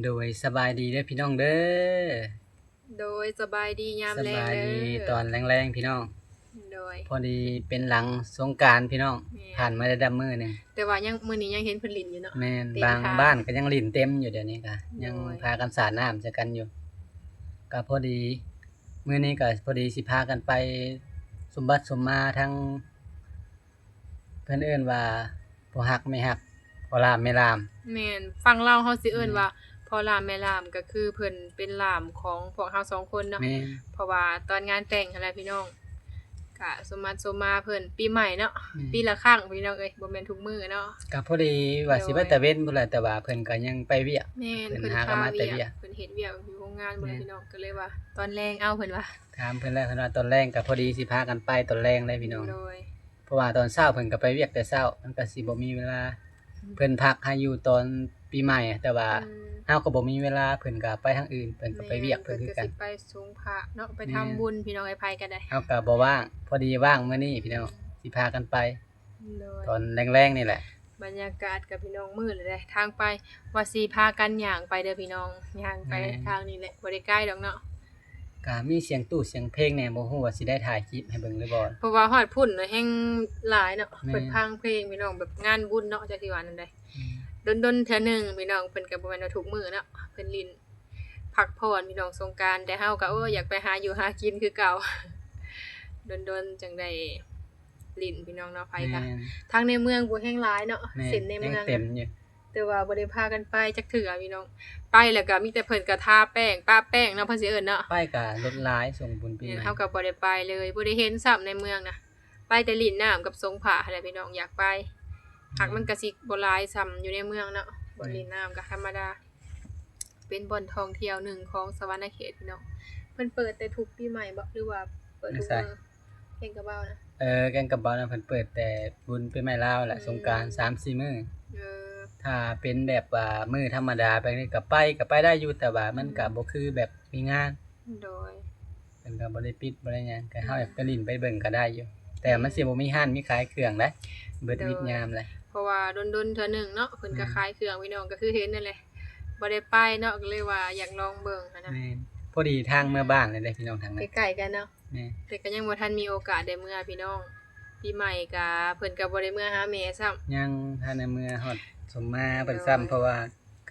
โดยสบายดีเด้อพี่น้องเด้อโดยสบายดียามสแลงเด้บายดีอตอนแรงๆพี่น้องโดยพอดีเป็นหลังสงกรานต์พี่น้องแม่ผ่านนมาได้ดำมื้อหนึงแต่ว่ายังมื้อนี้ยังเห็นเพิ่นลิ้นอยู่เนาะแม่นเต็มบางทางบ้านก็ยังลิ้นเต็มอยู่เดี๋ยวนี้ก็โดยังยพากันสาดน้ำใส่กันอยู่ก็พอดีมื้อนี้ก็พอดีสิพากันไปสมบัติสมมาทั้งเพิ่นเอิ้นว่าบ่ฮักไม่ฮักพ่อรามแม่รามแม่นฟังเล่าเฮาสิเอิ้นแม่นว่าพ่อหลามแม่หลามก็คือเพิ่นเป็นหลามของพวกเฮาสองคนเนาะแม่นเพราะว่าตอนงานแต่งหั้นแหละพี่น้องก็สมมาสมมาเพิ่นปีใหม่เนาะปีละครั้งพี่น้องเอ้ยบ่แม่นทุกมื้อเนาะก็พอดีว่าสิไปโดยตะเวนพุ่นแหละแต่ว่าเพิ่นก็ยังไปเวียกแม่นเพิ่นเพิ่นหาก็มาพาเวียกแต่เวียกเพิ่นเฮ็ดเวียกอยู่โรงงานบ่แม่น ล่ะพี่น้องก็เลยว่าตอนแลงเอาเพิ่นว่าถามเพิ่นแล้วเพิ่นว่าตอนแรกก็พอดีสิพากันไปตอนแรงเลยพี่น้องโดยเพราะว่าตอนเช้าเพิ่นก็ไปเวียกแต่เช้ามันก็สิบ่มีเวลาเพิ่นพักให้อยู่ตอนปีใหม่อะแต่ว่าอืม เฮาก็บ่มีเวลาเพิ่นก็ไปทางอื่นเพิ่นก็ไปเวียกเพิ่นคือกันก็สิไปสงพระเนาะไปแม่นทำบุญพี่น้องไอ้ไผก็ได้เฮาก็บ่ว่างพอดีว่างมื้อนี้พี่น้องสิพากันไปโดยตอนแรงๆนี่แหละบรรยากาศกับพี่น้องมื้อเลยเด้ทางไปว่าสิพากันย่างไปเด้อพี่น้องย่างไปทางนี้แหละบ่ได้ไกลดอกเนาะก็มีเสียงตู้เสียงเพลงแหน่บ่ฮู้ว่าสิได้ถ่ายคลิปให้เบิ่งหรือบ่เพราะว่าฮอดพุ่นน่ะแฮ่งหลายเนาะแม่เปิดพังเพลงพี่น้องแบบงานบุญเนาะจักสิว่านั่นใดอืมดนๆเทื่อหนึงพี่น้องเพิ่นก็บ่แม่นว่าทุกมื้อเนาะเพิ่นลิ้นพักผ่อนพี่น้องสงกรานต์แต่เฮาก็อยากไปหาอยู่หากินคือเก่าดนๆจังได้ลิ้นพี่น้องเนาะไผก็ แม่นทางในเมืองบ่แฮ่งหลายเนาะแม่นเส้นในยังเมืองเต็มน่ะอยู่แต่ว่าบ่ได้พากันไปจักเทื่อพี่น้องไปแล้วก็มีแต่เพิ่นก็ทาแป้งป้าแป้งเนาะเพิ่นสิเอิ้นเนาะไปก็รถหลายส่งบุญปีใหม่เฮาก็บ่ได้ไปเลยบ่ได้เห็นซ้ำในเมืองน่ะไปแต่ลิ้นน้ำกับสงขลาหั้นแหละพี่น้องอยากไปหักมันก็สิบ่หลายซ้ำอยู่ในเมืองเนาะบ่ลิ้นน้ำก็ธรรมดาเป็นบ่อนท่องเที่ยวหนึ่งของสะหวรรณเขตพี่น้องเพิ่นเปิดแต่ทุกปีใหม่บ่หรือว่าเปิดทุกมื้อเพ็งกะเบ้านะแกงกะเบาน่ะเพิ่นเปิดแต่บุญปีใหม่ลาวแหละสงกรานต์3-4มื้อ เออถ้าเป็นแบบว่ามื้อธรรมดาไปนี่ก็ไปได้อยู่แต่ว่ามันก็บ่คือแบบมีงานโดยเพิ่นก็บ่ได้ปิดบ่ได้หยังก็เฮาอยากไปลิ้นไปเบิ่งก็ได้อยู่แต่มันสิบ่มีร้านมีขายเครื่องเด้เบิดวิดยามเลยเพราะว่าดนๆเทื่อหนึ่งเนาะเพิ่นก็ขายเครื่องพี่น้องก็คือเห็นนั่นแหละบ่ได้ไปเนาะก็เลยว่าอยากลองเบิ่งหั้นนะ แม่นพอดีทางเมื่อบ้านเลยเด้พี่น้องทางนั้นใกล้ๆกันเนาะแม่นแต่ก็ยังบ่ทันมีโอกาสได้เมื่อพี่น้องปีใหม่ก็เพิ่นก็บ่ได้เมื่อหาแม่ซ้ำยังทันได้เมื่อฮอดสมมาเพิ่นซ้ำเพราะว่า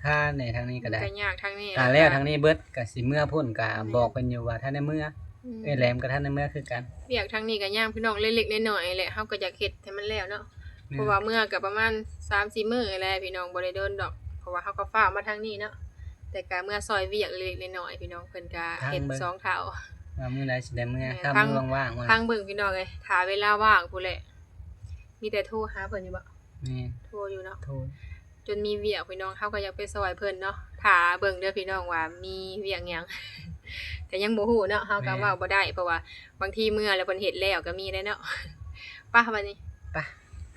ค่าในทางนี้ก็ได้ก็ยากทางนี้กาแล้วทางนี้เบิดก็สิเมื่อพุ่นก็บอกเพิ่นอยู่ว่าทันได้เมื่อเอ้ยแหลมก็ทันได้เมื่อคือกันเวียกทางนี้ก็ย่างพี่น้องเล็กๆน้อยๆแหละเฮาก็อยากเฮ็ดให้มันแล้วเนาะเพราะว่าเมื่อก็ประมาณ3-4 มื้อแหละพี่น้องบ่ได้โดนดอกเพราะว่าเฮาก็ฟ้าวมาทางนี้เนาะแต่ก็เมื่อซอยเวียกเล็กๆน้อยๆพี่น้องเพิ่นก็เฮ็ดสองเท่า ว่ามื้อใดสิได้เมื่อถ้าพังมื้อว่างๆมื้อพังเบิ่งพี่น้องเอ้ยถ้าเวลาว่างพู้นแหละมีแต่โทรหาเพิ่นอยู่บ่แม่นโทรอยู่เนาะโทษจนมีเวียกพี่น้องเขาก็อยากไปซอยเพิ่นเนาะถ้าเบิ่งเด้อพี่น้องว่ามีเวียกหยัง แต่ยังบ่ฮู้เนาะเฮาก็เว้าบ่ได้เพราะว่าบางทีเมื่อแล้วเพิ่นเฮ็ดแล้วก็มีได้เนาะ ไป้าบัดนี้ไป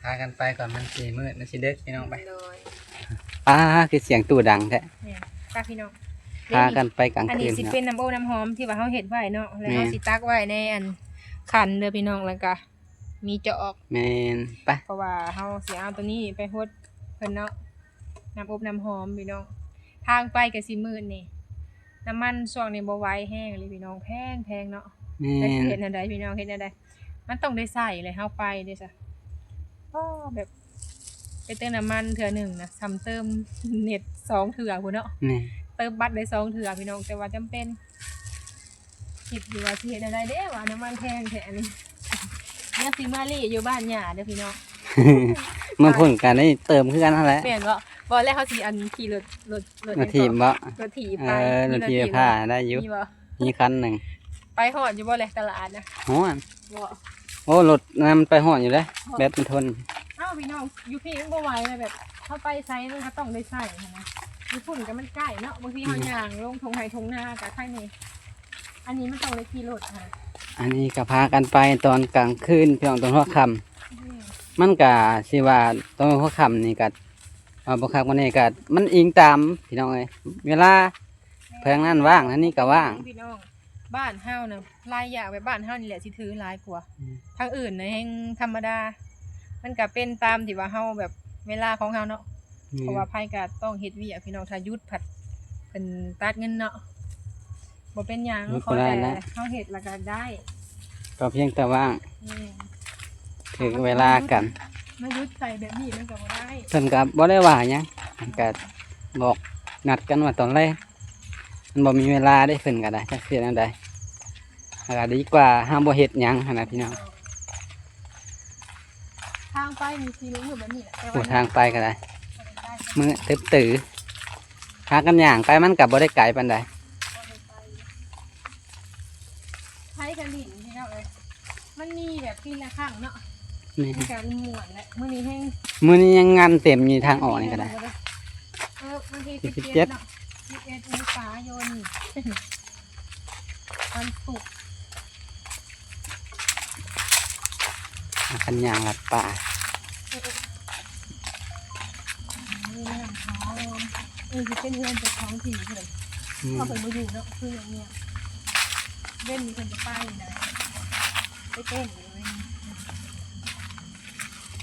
พากันไปก่อนมันสิมืดมันสิดึกพี่น้องไปโดยคือเสียงตู้ดังแท้เนี่ยป้าพี่น้องพากันไปกลางอันคืนี้นสิเนาะเป็นน้ำโอ้น้ำหอมที่ว่าเฮาเฮ็ดไว้เนาะแล้ว แม่ เฮาสิตักไว้ในอันขันเด้อพี่น้องแล้วก็มีจอก แม่นไป เพราะว่าเฮาสิเอาตัวนี้ไปฮดเพิ่นเนาะน้ำอบน้ำหอมพี่น้องทางไปก็สิมืดนี่น้ำมันช่วงนี้บ่ไหวแห้งเลยพี่น้องแพงเนาะ แม่ แต่สิ น เฮ็ดแนวใดพี่น้องเฮ็ดแนวใดมันต้องได้ใช้เลยเฮาไปเด้ซะอ้อแบบไปเติมน้ำมันเทื่อหนึงนะซ้ำเติมเน็ต2เทื่อพุ่นเนาะแม่น เติมบัตรได้2เทื่อพี่น้องแต่ว่าจำเป็นคิดอยู่ว่าสิเฮ็ดแนวใดเด้ว่าน้ำมันแพงแท้อันนี้เนี่ยสิมาลี่อยู่บ้านย่าเด้อพี่น้อง มันพุ่นกันได้เติมคือกันนั่นแหละ แม่นบ่บ่แล้วเขาสิอันขี่รถนาทีบ่ รถถีบ เอ ไป อนาทีผ้าได้อยู่ มีบ่ มีคันหนึง ไปฮอดอยู่บ่แลตลาดนะ ฮ้อน บ่ โอ้รถน้ำมันไปฮ้อนอยู่เด้แบตมันทน เอ้าพี่น้องอยู่พี่มันบ่ไหวเลยแบบเข้าไปไสมันก็ต้องได้ใช้นะอยู่ฝุ่นก็มันใกล้เนาะบางทีเฮาย่างลงทงไห้ทงนาก็ใช่นี่อันนี้มันต้องได้ขี่รถค่ะ อันนี้ก็พากันไปตอนกลางคืนพี่น้องตอนหัวค่ำมันก็สิว่าตอนหัวค่ำนี่ก็บ่คักวันนี้ก็มันอิงตามพี่น้องเอ้ยเวลาเพิ่นนั้นว่างอันนี้ก็ว่าง พี่น้องบ้านเฮาน่ะหลายอย่างแบบบ้านเฮานี่แหละสิถือหลายกว่า อืม ทางอื่นน่ะแฮงธรรมดา มันก็เป็นตามที่ว่าเฮาแบบเวลาของเฮาเนาะเพราะว่าไผก็ต้องเฮ็ดเวียกพี่น้องถ้าหยุดผัด เป็นตัดเงินเนาะบ่เป็นหยัง บ่ ขอ ได้ แต่ นะ เฮาเฮ็ดแล้วก็ได้ ก็เพียงแต่ว่าง แม่น ถึงเวลากัน มายุดใส่แบบนี้มันก็บ่ได้ เพิ่นก็บ่ได้ว่าหยังเพิ่นก็บอกนัดกันว่าตอนแรกมันบ่มีเวลาได้เพิ่นก็ได้จักเสียแนวใดก็ดีกว่าห้ามบ่เฮ็ดหยังหั่นน่ะพี่น้อง ทางไปมีสีลุงอยู่แบบนี้แหละแต่ ผู้ ว่า ทางไปก็ได้ ได้ มื้อตึบตือพากันย่างไปมันก็บ่ได้ไกลปานใด ใช้กันดินพี่น้องเอ้ยมันมีแบบปีละครั้งเนาะ นี่ มีการม่วนและมื้อนี้แห้ง มื้อนี้ยังงานเต็มอยู่ทางออกนี่ก็ได้ วันที่ 17 17เนาะ11เมษายนวันศุกร์ พากันย่างลัดป่า นี่แม่ท้องสิเป็นเงินจากท้องถิ่นเพิ่น อืม เอาเพิ่นบ่อยู่เนาะคืออย่างเนี้ยเล่นมีเพิ่นจะไปนะไปเต้นอยู่เว้ย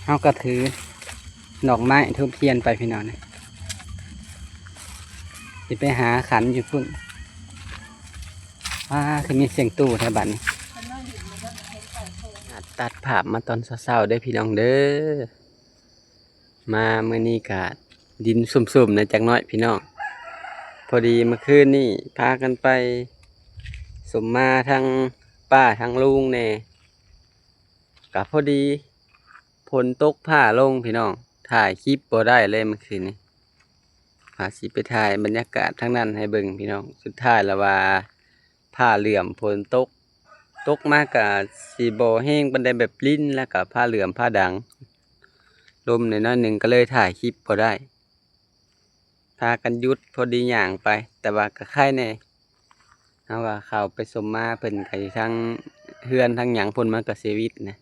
เฮาก็ถือดอกไม้ทูบเทียนไปพี่น้องนะสิไปหาขันอยู่พุ่นคือมีเสียงตู้แถวบัดนี้ เพิ่นนอนอยู่มันก็เฮ็ดไก่โคง ตัดภาพมาตอนเช้าๆได้อพี่น้องเด้อมามื้อนี้ก็ดินสุ่มๆนะจักหน่อยพี่น้องพอดีเมื่อคืนนี่พากันไปสมมาทางป้าทางลุงแน่ก็พอดีฝนตกผ้าลงพี่น้องถ่ายคลิปบ่ได้เลยเมื่อคืนนี้พาสิไปถ่ายบรรยากาศทั้งนั้นให้เบิ่งพี่น้องสุดท้ายแล้วว่าผ้าเหลื่อมฝนตก ตกมากกับสีโบแห้งบันไดแบบลิ้นแล้วกับผ้าเหลือมผ้าดังลมในน้อยหนึ่งก็เลยถ่ายคลิปพอได้พากันหยุดพอดีอย่างไป แต่ว่าก็ค่ายแน่เอาว่าเขาไปสมมาเพิ่นไก่ทั้งเฮือนทั้งหยังพ่นมากับชีวิตนะ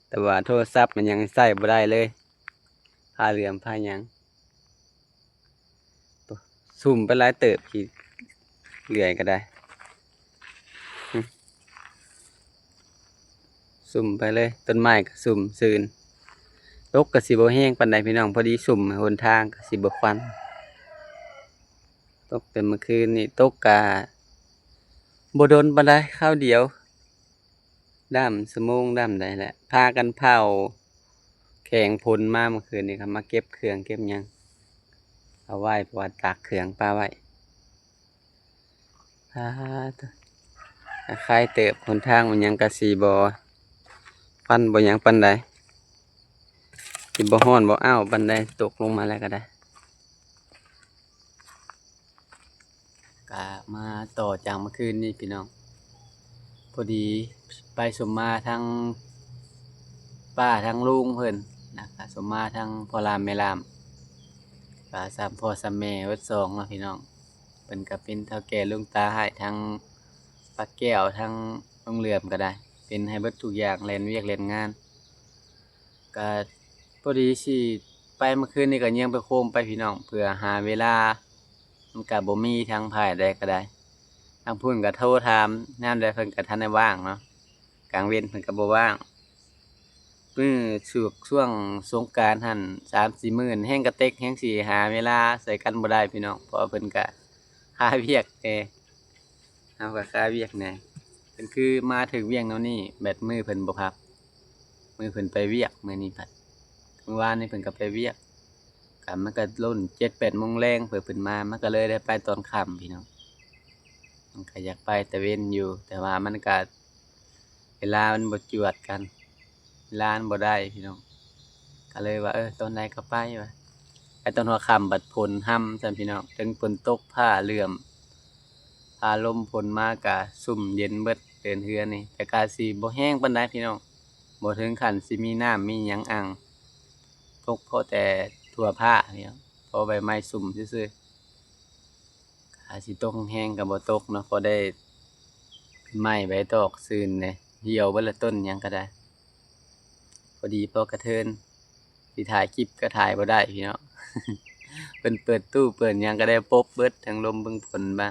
แต่ว่าโทรศัพท์มันยังใส่บ่ได้เลยผ้าเหลือมผ้าหยังสุ่มไปหลายเติบที่เหลื่อยก็ได้ สุ่มไปเลยต้นไม้ก็สุ่มซื่นตกกับสิบแห้งปันใดพี่น้องพอดีสุ่มหนทางกับสิบควันตกเป็นเมื่อคืนนี่ตกกะบโดนปันใดข้าวเดียวดำสมงดำได้แหละพากันเผาแข่งพลมาเมื่อคืนนี่ครับมาเก็บเครื่องเก็บหยังเอาไว้เพราะว่าตากเครื่องปลาไว้คล้ายเติบหนทางมันยังกะสีบอปันบ่หยังปันใดสิบ่ฮ้อนบ่อ้าวปันใดตกลงมาแล้วก็ได้กะมาต่อจากเมื่อคืนนี้พี่น้องพอดีไปสมมาทางป้าทางลุงเพิ่นนะครับสมมาทางพ่อรามแม่รามกะสามพ่อสามแม่วัดสองเนาะพี่น้องเพิ่นก็เป็นเฒ่าแก่ลุงตาให้ทางป้าแก้วทางลุงเหลื่อมก็ได้เป็นให้เบิดทุกอย่างเล่นเวียกเล่นงานก็พอดีสิไปเมื่อคืนนี้ก็ยังไปโคมไปพี่น้องเพื่อหาเวลามันก็บ่มีทางภายใดก็ได้ทางพุ่นก็โทรถามยามใดเพิ่นก็ทันได้ว่างเนาะกลางเว้นเพิ่นก็บ่ว่างมื้อช่วงสงกรานต์หั่น 3-4 มื้อแฮ่งกระเต็กแฮ่งสิหาเวลาใส่กันบ่ได้พี่น้องเพราะว่าเพิ่นก็หาเวียกแหน่เฮาก็หาเวียกแหน่เพิ่นคือมาถึงเวียกแนวนี้แบตมือเพิ่นบ่พักมือเพิ่นไปเวียกมื้อนี้พัดเมื่อวานนี้เพิ่นก็ไปเวียกก็มันก็ล้น 7-8 โมงแลงเพิ่นมามันก็เลยได้ไปตอนค่ำพี่น้องมันก็อยากไปแต่เว้นอยู่แต่ว่ามันก็เวลามันบ่จวดกันเวลามันบ่ได้พี่น้องก็เลยว่าตอนใดก็ไปว่าไปตอนหัวค่ำบัดฝนห่ำซั่นพี่น้องถึงฝนตกผ้าเหลื่อมผ้าลมฝนมาก็ซุ่มเย็นเบิดเดินเรือนี่แต่ก็สิบ่แห้งปานใดพี่น้องบ่ถึงขั้นสิมีน้ำมีหยังอังตกพอแต่ทั่วผ้าพี่น้องพอใบไม้ซุ่มซื่อๆอาจสิตกแห้งก็บ่ตกเนาะพอได้ไม้ใบตอกซื่นเนี่ยเหี่ยวเบิดละต้นหยังก็ได้พอดีพอกระเทินสิถ่ายคลิปก็ถ่ายบ่ได้พี่น้อง เพิ่นเปิดตู้เปิดหยังก็ได้ปบเบิดทั้งลมเบิ่งฝนมา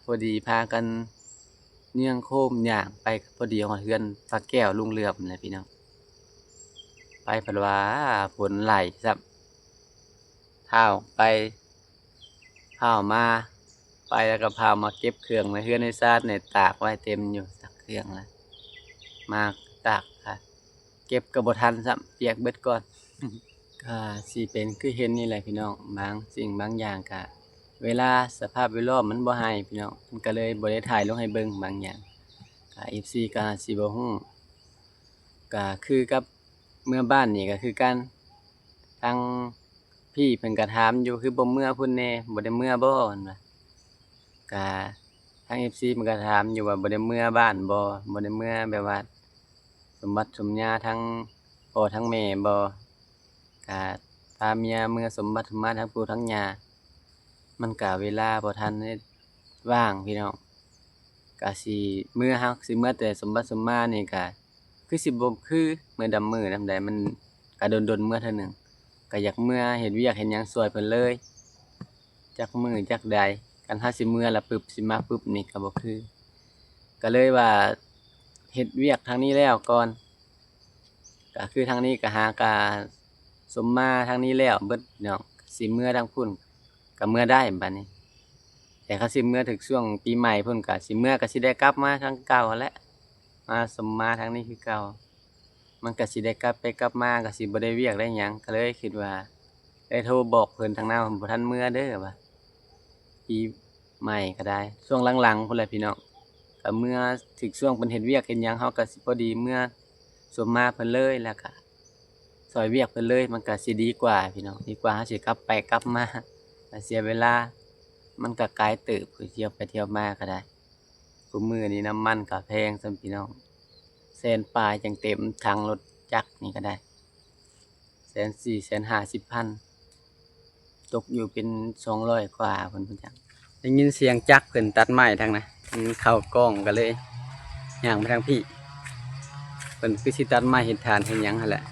พอดีพากันเนื่องโคมย่างไปพอดีฮอดเฮือนป้าแก้วลุงเหลื่อมนั่นแหละพี่น้องไปเพิ่นว่าฝนไหลซับเท้าไป พามาไปแล้วก็พามาเก็บเครื่องไว้เฮือนในซาดในตากไว้เต็มอยู่สักเครื่องแล้วมาตากค่ะเก็บก็บ่ทันซ้ำเปียกเบิดก่อน ก็สิเป็นคือเห็นนี่แหละพี่น้องบางสิ่งบางอย่างก็เวลาสภาพแวดล้อมมันบ่ให้พี่น้องมันก็เลยบ่ได้ถ่ายลงให้เบิ่งบางอย่างก็ FC ก็สิบ่ฮู้ก็คือกับเมื่อบ้านนี่ก็คือกันทางพี่เพิ่นก็ถามอยู่คือบ่เมื่อพุ่นแหน่บ่ได้เมื่อบ่เพิ่นว่าก็ทาง FC มันก็ถามอยู่ว่าบ่ได้เมื่อบ้านบ่ได้เมื่อแบบว่าสมบัติสมญาทั้งพ่อทั้งแม่บ่ ก็พาเมียเมื่อสมบัติมาทั้งปู่ทั้งย่ามันก็เวลาบ่ทันได้ว่างพี่น้องก็สิเมื่อฮักสิเมื่อแต่สมบัติสมมานี่ก็คือสิบ่คือเมื่อดำมื้อนำใดมันก็ดนๆเมื่อเทื่อหนึ่งก็อยากเมื่อเฮ็ดเวียกเฮ็ดหยังช่วยเพิ่นเลยจักมื้อจักใดคันเฮาสิเมื่อแล้วปึ๊บสิมาปึ๊บนี่ก็บ่คือก็เลยว่าเฮ็ดเวียกทางนี้แล้วก่อนก็คือทางนี้ก็หากา สมมาทางนี้แล้วเบิดเนาะสิเมื่อทางพุ่นก็เมื่อได้บัดนี้แต่เขาสิเมื่อถึงช่วงปีใหม่พุ่นก็สิเมื่อก็สิได้กลับมาทางเก่าหั้นแหละมาสมมาทางนี้คือเก่ามันก็สิได้กลับไปกลับมาก็สิบ่ได้เวียกได้หยังก็เลยคิดว่าได้โทรบอกเพิ่นทางหน้าว่าบ่ทันเมื่อเด้อว่าปีใหม่ก็ได้ช่วงหลังๆพุ่นแหละพี่น้องก็เมื่อถึงช่วงเพิ่นเฮ็ดเวียกเฮ็ดหยังเฮาก็สิพอดีเมื่อสมมาเพิ่นเลยแล้วก็ ซอยเวียกเพิ่นเลยมันก็สิดีกว่าพี่น้องดีกว่าเฮาสิกลับไปกลับมาก็เสียเวลามันก็ไกลเติบผู้เที่ยวไปเที่ยวมาก็ได้คุมื้อนี้น้ำมันก็แพงส่ำพี่น้องแสนปลายจังเต็มถังรถจักรนี่ก็ได้140,000 150,000ตกอยู่เป็น200กว่าเพิ่นพู้นจักได้ยินเสียงจักรเพิ่นตัดไม้ทางน่ะมันเข้ากล้องก็เลยย่างไปทางพี่เพิ่นคือสิตัดไม้เฮ็ดฐานเฮ็ดหยังหั่นแหละ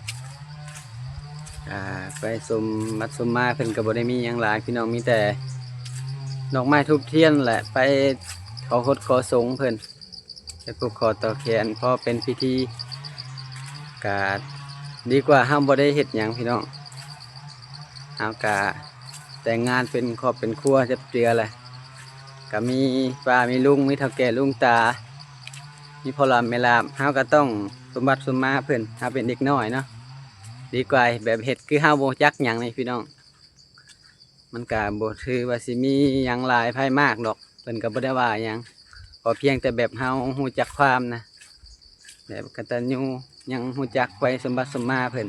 ไปสมมัดสมมาเพิ่นก็บ่ได้มีหยังหลายพี่น้องมีแต่ดอกไม้ทูบเทียนแหละไปขอคดขอสงเพิ่นไปผูกคอต่อแขนเพราะเป็นพิธีก็ดีกว่าเฮาบ่ได้เฮ็ดหยังพี่น้องเฮาก็แต่งงานเป็นครอบเป็นครัวจับเจือแหละก็มีป้ามีลุงมีเฒ่าแก่ลุงตามีพ่อหลานแม่หลานเฮาก็ต้องสมบัติสมมาเพิ่นเฮาเป็นเด็กน้อยเนาะ ดีกว่าแบบเห็ดคือเฮาบ่จักหยังนี่พี่น้องมันก็บ่ถือว่าสิมีหยังหลายไผมากดอกเพิ่นก็บ่ได้ว่าหยังขอเพียงแต่แบบเฮาฮู้จักความนะแบบกตัญญูยังฮู้จักไว้สมบัติสมมาเพิ่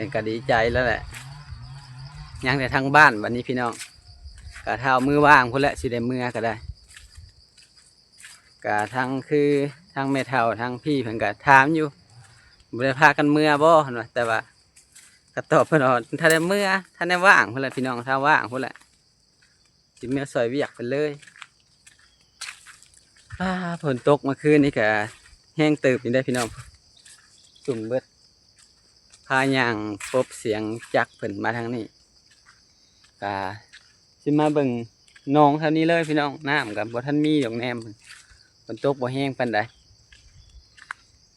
นก็ดีใจแล้วแหละยังแต่ทางบ้านบัดนี้พี่น้องก็เท่ามือว่างพุ่นแหละสิได้มื้อก็ได้ก็ทางคือทางแม่เฒ่าทางพี่เพิ่นก็ถามอยู่บ่ได้พากันมื้อบ่เพิ่นว่าแต่ว่า ก็ตอบเพิ่นว่าถ้าได้เมื่อถ้าได้ว่างเพิ่นล่ะพี่น้องถ้าว่างเพิ่นล่ะสิเมื่อซอยเวียกเพิ่นเลยฝนตกเมื่อคืนนี่ก็แห้งเติบอยู่ได้พี่น้องซุ่มเบิดพาย่างพบเสียงจักรเพิ่นมาทางนี้ก็สิมาเบิ่งหนองเท่านี้เลยพี่น้องน้ำก็บ่ทันมีดอกแนมฝนตกบ่แห้งปานใด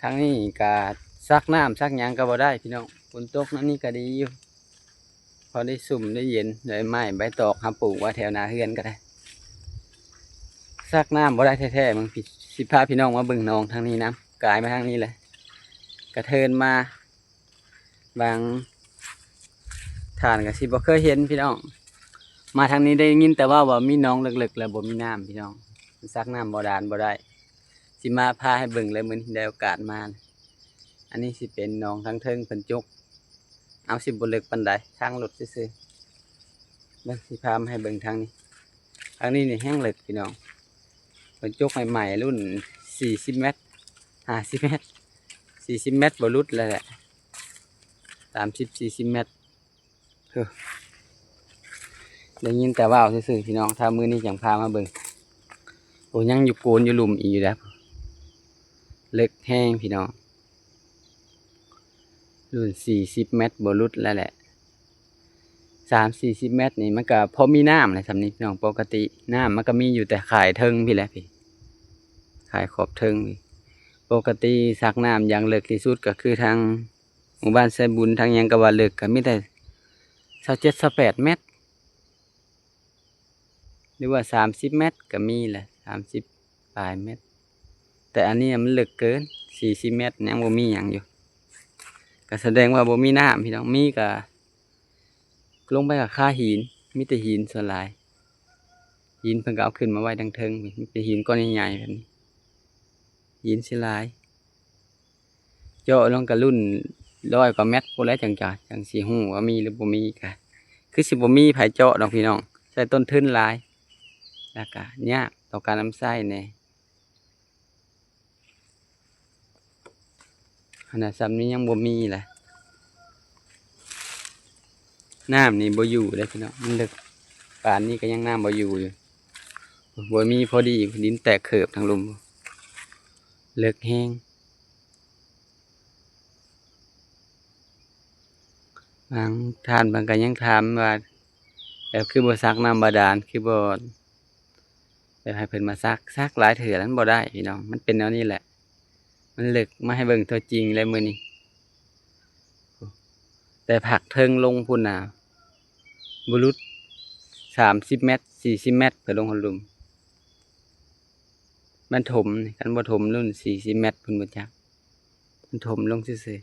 ทางนี้ก็ซักน้ำซักหยังก็บ่ได้พี่น้องฝนตกนั่นนี่ก็ดีอยู่พอได้สุ่มได้เย็นได้ไม้ใบตอกหาปลูกว่าแถวนาเฮือนก็ได้ซักน้ำบ่ได้แท้ๆมึงสิพาพี่น้องมาเบิ่งหนองทางนี้น้ำกลายมาทางนี้เลยกระเทินมาบางฐานก็สิบ่เคยเห็นพี่น้องมาทางนี้ได้ยินแต่ว่ามีหนองลึกๆแล้วบ่มีน้ำพี่น้องซักน้ำบ่ดานบ่ได้สิมาพาให้เบิ่งเลยมื้อนี้ได้โอกาสมาอันนี้สิเป็นหนองทางเทิงเพิ่นจกเอาสิบ่ลึกปานใดทางรถซื่อๆเบิ่งสิพามาให้เบิ่งทางนี้ทางนี้นี่แห้งลึกพี่น้องเพิ่นจกใหม่ๆรุ่น40 เมตร50 เมตร40 เมตรบ่หลุดแล้วแหละ30-40 เมตรได้ยินแต่ว่าซื่อๆพี่น้องถ้ามื้อนี้จังพามาเบิ่งโอ้ยังอยู่โกนอยู่หลุมอีกอยู่แล้วลึกแห้งพี่น้องรุ่น40 เมตรบ่หลุดแล้วแหละ30-40 เมตรนี่มันก็พอมีน้ำเลยสำนี้พี่น้องปกติน้ำมันก็มีอยู่แต่ขายเทิงพี่แหละพี่ขายขอบเทิงพี่ปกติซักน้ำอย่างเลิกที่สุดก็คือทางหมู่บ้านไซบุญทางยังก็ว่าเลิกก็มีแต่27-28 เมตร หรือว่า30 เมตรก็มีแหละ30ปลายเมตรแต่อันนี้มันลึกเกิน40 เมตรยังบ่มีหยังอยู่ก็แสดงว่าบ่มีน้ำพี่น้องมีก็ลงไปกับค่าหินมีแต่หินส่วนหลายหินเพิ่นก็เอาขึ้นมาไว้ดังเทิงมีแต่หินก้อนใหญ่ๆแบบนี้หินสิหลายเจาะลงก็รุ่น100 กว่าเมตรพุ่นแหล้วจังสิฮู้ว่ามีหรือบ่มีก็คือสิบ่มีไผเจาะดอกพี่น้องใช้ต้นทุนหลายแล้วก็ยากต่อการนำใช้แน่ขนาดซ้ำนี้ยังบ่มีแหละน้ำนี่บ่อยู่เลยพี่น้องมันลึกป่านนี้ก็ยังน้ำบ่อยู่บ่มีพอดีดินแตกเขิบทางลมลึกแห้งบางท่านบางก็ยังถามว่าแบบคือบ่ซักน้ำบาดาลคือบ่แบบให้เพิ่นมาซักหลายเถื่อนั้นบ่ได้พี่น้องมันเป็นแนวนี้แหละมันลึกมาให้เบิ่งตัวจริงเลยมื้อนี้แต่ผักเทิงลงพุ่นน่ะบ่รุด30 เมตร40 เมตรไปลงหลุมมันถมคันบ่ถมรุ่น40 เมตรพุ่นบ่จักมันถมลงซื่อ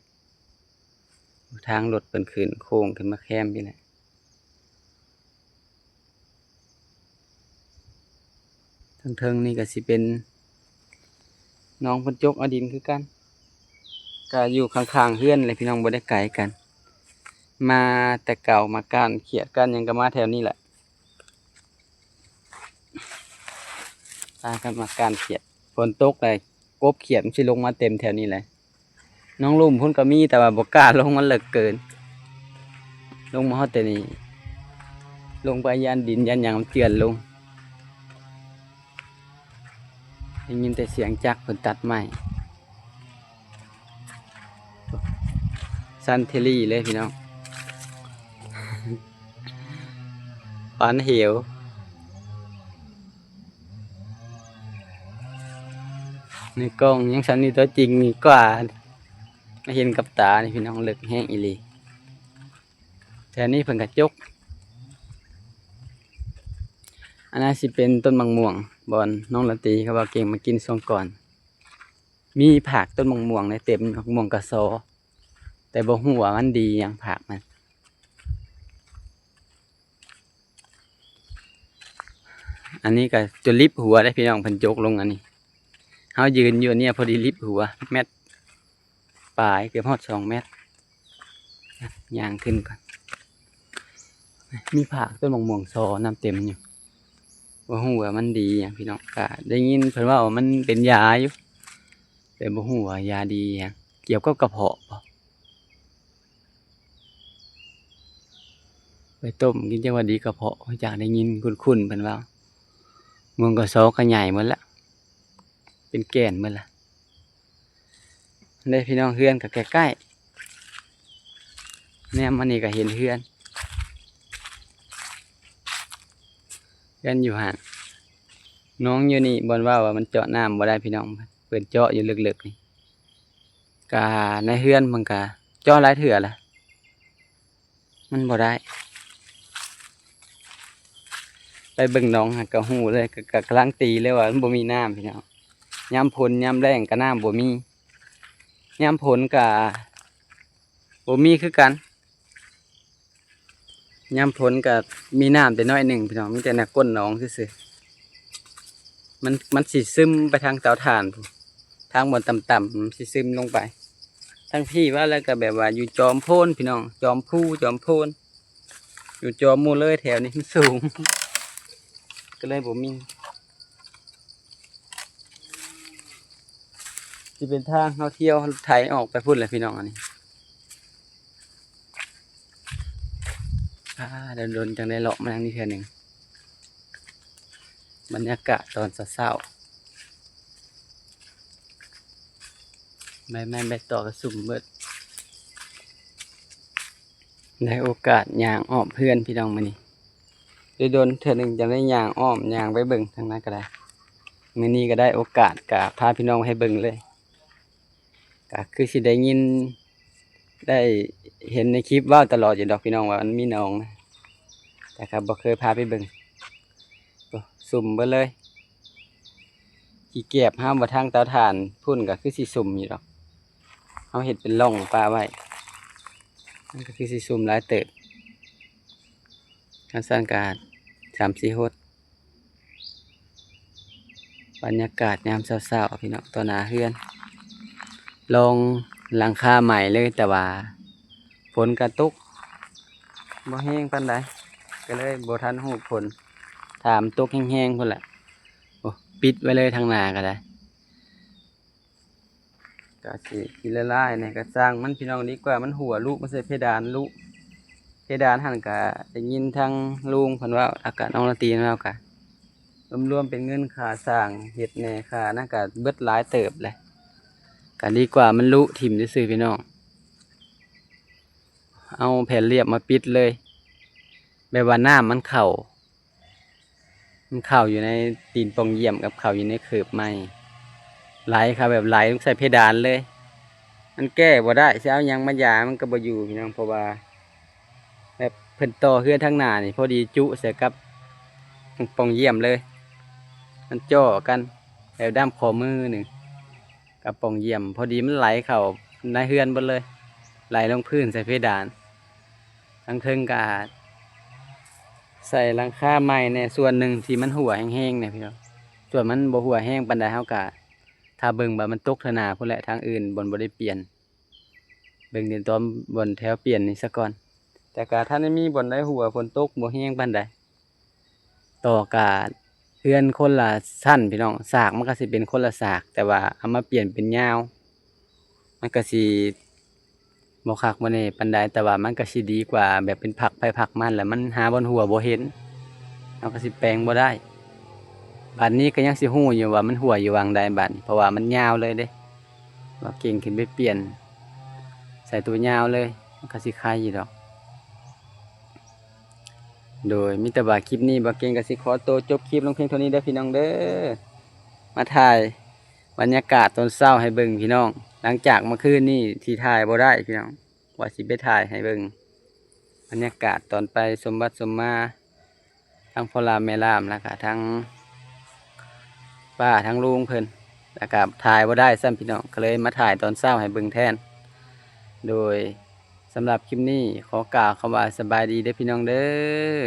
ๆทางรถเพิ่นขึ้นโค้งขึ้นมาแคมพี่แหละเทิงๆนี่ก็สิเป็นน้องเพิ่นจกเอาดินคือกันก็อยู่ข้างๆเฮือนเลยพี่น้องบ่ได้ไกลกันมาแต่เก่ามาก้านเขียดก้านหยังก็มาแถวนี้แหละพากันมาก้านเขียดฝนตกเลยกบเขียดมันสิลงมาเต็มแถวนี้เลยน้องลุ่มพุ่นก็มีแต่ว่าบ่กล้าลงมันเลิกเกินลงมาฮอดแต่นี้ลงไปยันดินยันหยังมันเตือนลงได้ยินแต่เสียงจักรเพิ่นตัดไม้ซันเทลี่เลยพี่น้องปานเหวในกล้องยังสันนี่ตัวจริงนี่กว่ามาเห็นกับตานี่พี่น้องเลิกแห้งอีหลีแถวนี้เพิ่นกระจกอันนั้นสิเป็นต้นมะม่วงบอนน้องละตีเขาว่าเก่งมากินช่วงก่อนมีผักต้นมะม่วงในเต็มมะม่วงกระโซแต่บ่ฮู้ว่ามันดีอย่างผักมันอันนี้ก็จะลิบหัวได้พี่น้องเพิ่นจกลงอันนี้เฮายืนอยู่เนี่ยพอดีลิบหัวเม็ดปลายเกือบฮอด2 เมตรย่างขึ้นก่อนมีผักต้นมะม่วงโซน้ำเต็มอยู่บ่ฮู้ว่ามันดีอย่างพี่น้องก็ได้ยินเพิ่นว่ามันเป็นยาอยู่แต่บ่ฮู้ว่ายาดีอย่างเกี่ยวกับกระเพาะบ่ไปต้มกินจังว่าดีกระเพาะจากได้ยินคุ้นๆเพิ่นว่าม่วงกระโซก็ใหญ่หมดละเป็นแก่นหมดละได้พี่น้องเฮือนก็ใกล้ๆแนมมันนี่ก็เห็นเฮือนอยู่หั่นน้องอยู่นี่บ่นว่ามันเจาะน้ำบ่ได้พี่น้องเปิดเจาะอยู่ลึกๆนี่กะในเฮือนมันก็เจาะหลายเถื่อละมันบ่ได้ไปเบิ่งน้องก็ฮู้เลยก็กำลังตีเลยว่ามันบ่มีน้ำพี่น้องยามฝนยามแล้งก็น้ำบ่มียามฝนก็บ่มีคือกันยามฝนก็มีน้ำแต่น้อยหนึ่งพี่น้องมีแต่ในก้นหนองซื่อๆมันสิซึมไปทางเตาถ่านทางบนต่ำๆมันสิซึมลงไปทั้งพี่ว่าแล้วก็แบบว่าอยู่จอมโพนพี่น้องจอมผู้จอมโพนอยู่จอมหมู่เลยแถวนี้มันสูงก็เลยบ่มีสิเป็นทางเฮาเที่ยวไถออกไปพุ่นแหละพี่น้องอันนี้เดินโดนจังได้เลาะมาทางนี้เทื่อหนึ่งบรรยากาศตอนเช้าใบไม้ใบตอกระสุ่มเบิดในโอกาสย่างอ้อมเพื่อนพี่น้องมานี่โดนเทื่อหนึ่งจังได้ย่างอ้อมย่างไปเบิ่งทางนั้นก็ได้มื้อนี้ก็ได้โอกาสก็พาพี่น้องให้เบิ่งเลยก็คือสิได้ยินได้เห็นในคลิปว่าตลอดอยู่ดอกพี่น้องว่ามันมีหนองนะแต่ครับบ่เคยพาไปเบิ่ง สุ่มไปเลยขี้เกียจห้ามบ่ทางเตาถ่านพุ่นก็คือสิสุ่มอยู่ดอกเอาเห็ดเป็นร่องปลาไว้มันก็คือสิสุ่มหลายเติบการสร้างการ3-4 หดบรรยากาศยามเช้าๆพี่น้องตัวหนาเฮือนลงหลังคาใหม่เลยแต่ว่าฝนกระตุกบ่แห้งปานใดก็เลยบ่ทันฮู้ผลถามตกแห้งๆพุ่นแหละโอ้ปิดไว้เลยทางหน้าก็ได้ก็สิกินละลายเนี่ยก็สร้างมันพี่น้องดีกว่ามันหัวลูกมันใส่เพดานลูกเพดานหั่นก็ได้ยินทางลุงเพิ่นว่าอากาศน้องละตีแล้วก็รวมๆเป็นเงินค่าสร้างเฮ็ดแหน่ค่านั่นก็เบิดหลายเติบเลยก็ดีกว่ามันลุถิ่มซื่อๆพี่น้องเอาแผ่นเรียบมาปิดเลยแบบว่าน้ำมันเข้าอยู่ในตีนปองเยี่ยมกับเข้าอยู่ในเขือบไม้ไหลครับแบบไหลต้องใส่เพดานเลยมันแก้บ่ได้สิเอาหยังมายามันก็บ่อยู่พี่น้องเพราะว่าแบบเพิ่นต่อเฮือนทางหน้านี่พอดีจุใส่กับปองเยี่ยมเลยมันจ่อกันแล้วด้ามขอมือหนึ่งกับปองเยี่ยมพอดีมันไหลเข้าในเฮือนหมดเลยไหลลงพื้นใส่เพดานทั้งเทิงกาดใส่หลังคาไม้ในส่วนหนึ่งที่มันหัวแห้งๆเนี่ยพี่น้องส่วนมันบ่หัวแห้งปานใดเฮากะถ้าเบิ่งว่ามันตกเทอหนาพุ่นแหละทางอื่นบนบ่ได้เปลี่ยนเบิ่งเดี๋ยวตอนบนแถวเปลี่ยนนี่ซะก่อนแต่กะถ้าไม่มีบนได้หัวฝนตกบ่แห้งปานใดต่อกาดเฮือนคนละชั้นพี่น้องสากมันก็สิเป็นคนละสากแต่ว่าเอามาเปลี่ยนเป็นยาวมันก็สิบ่คักบ่แน่ปานใดแต่ว่ามันก็สิดีกว่าแบบเป็นผักไผผักมันแล้วมันหาบนหัวบ่เห็นเราก็สิแปลงบ่ได้บัดนี้ก็ยังสิฮู้อยู่ว่ามันหัวอยู่วางใดบัดเพราะว่ามันยาวเลยเด้ว่าเก่งขึ้นไปเปลี่ยนใส่ตัวยาวเลยมันก็สิคายอยู่ดอกโดยมีแต่ว่าคลิปนี้บ่เก่งก็สิขอตัวจบคลิปลงเพียงเท่านี้เด้อพี่น้องเด้อมาถ่ายบรรยากาศตอนเช้าให้เบิ่งพี่น้องหลังจากเมื่อคืนนี้ที่ถ่ายบ่ได้พี่น้องว่าสิไปถ่ายให้เบิ่งบรรยากาศตอนไปสมบัติสมมาทั้งพ่อรามแม่รามแล้วก็ทั้งป้าทั้งลุงเพิ่นแล้วก็ถ่ายบ่ได้ซ้ำพี่น้องก็เลยมาถ่ายตอนเช้าให้เบิ่งแทนโดยสำหรับคลิปนี้ขอกล่าวคำว่าสบายดีเด้อพี่น้องเด้อ